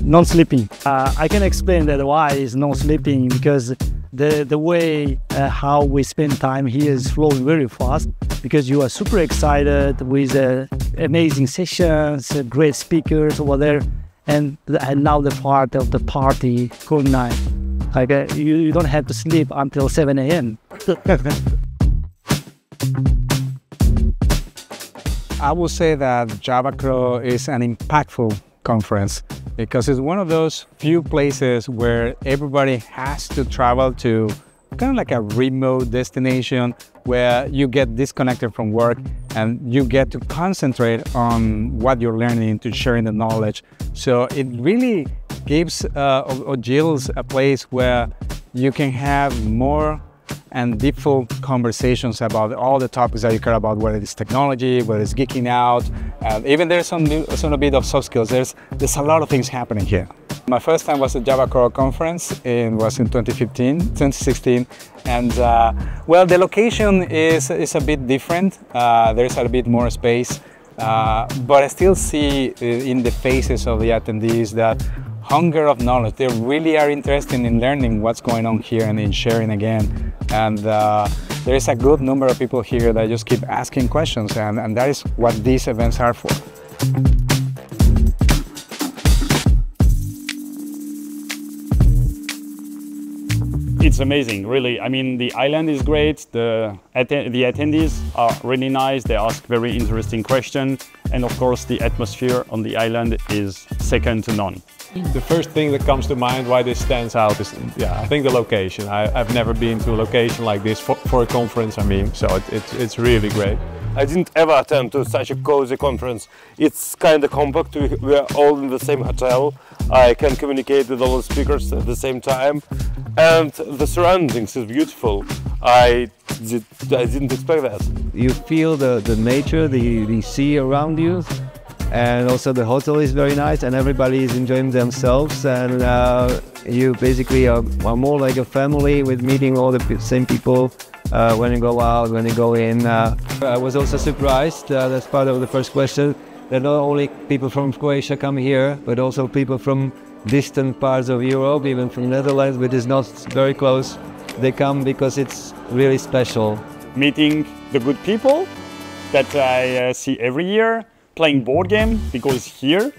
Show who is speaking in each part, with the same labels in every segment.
Speaker 1: Non-sleeping. I can explain that why is non-sleeping, because the way how we spend time here is flowing very fast, because you are super excited with amazing sessions, great speakers over there, and now the part of the party, cool night. Like you don't have to sleep until 7 a.m.
Speaker 2: I would say that JavaCro' is an impactful conference because it's one of those few places where everybody has to travel to, kind of like a remote destination where you get disconnected from work and you get to concentrate on what you're learning, to sharing the knowledge. So it really gives Ogil's a place where you can have more and deepful conversations about all the topics that you care about, whether it's technology, whether it's geeking out, and even there's a bit of soft skills. There's a lot of things happening here. My first time was at JavaCro' conference, it was in 2016, and well, the location is a bit different. There's a bit more space, but I still see in the faces of the attendees that hunger of knowledge. They really are interested in learning what's going on here and in sharing again. And there is a good number of people here that just keep asking questions, and that is what these events are for.
Speaker 3: It's amazing, really. I mean, the island is great, the attendees are really nice, they ask very interesting questions, and of course the atmosphere on the island is second to none.
Speaker 4: The first thing that comes to mind why this stands out is, yeah, I think the location. I've never been to a location like this for a conference, I mean, so it's really great.
Speaker 5: I didn't ever attend to such a cozy conference. It's kind of compact, we are all in the same hotel. I can communicate with all the speakers at the same time. And the surroundings is beautiful. I didn't expect that.
Speaker 6: You feel the nature, the sea around you. And also the hotel is very nice and everybody is enjoying themselves, and you basically are more like a family with meeting all the same people when you go out, when you go in. I was also surprised, that's part of the first question, that not only people from Croatia come here, but also people from distant parts of Europe, even from Netherlands, which is not very close. They come because it's really special.
Speaker 3: Meeting the good people that I see every year, playing board game, because here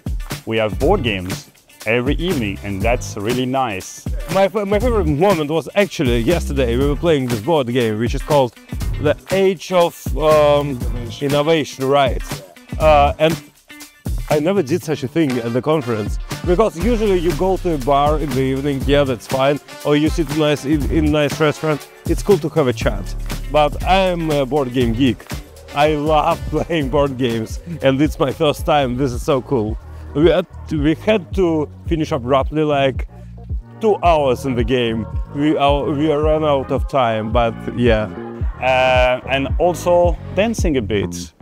Speaker 3: we have board games every evening, and that's really nice.
Speaker 5: My favorite moment was actually yesterday. We were playing this board game, which is called The Age of Innovation, right? And I never did such a thing at the conference, because usually you go to a bar in the evening, yeah, that's fine, or you sit in a nice restaurant. It's cool to have a chat, but I'm a board game geek. I love playing board games, and it's my first time. This is so cool. We had to finish abruptly, like 2 hours in the game. We ran out of time, but yeah.
Speaker 3: And also dancing a bit.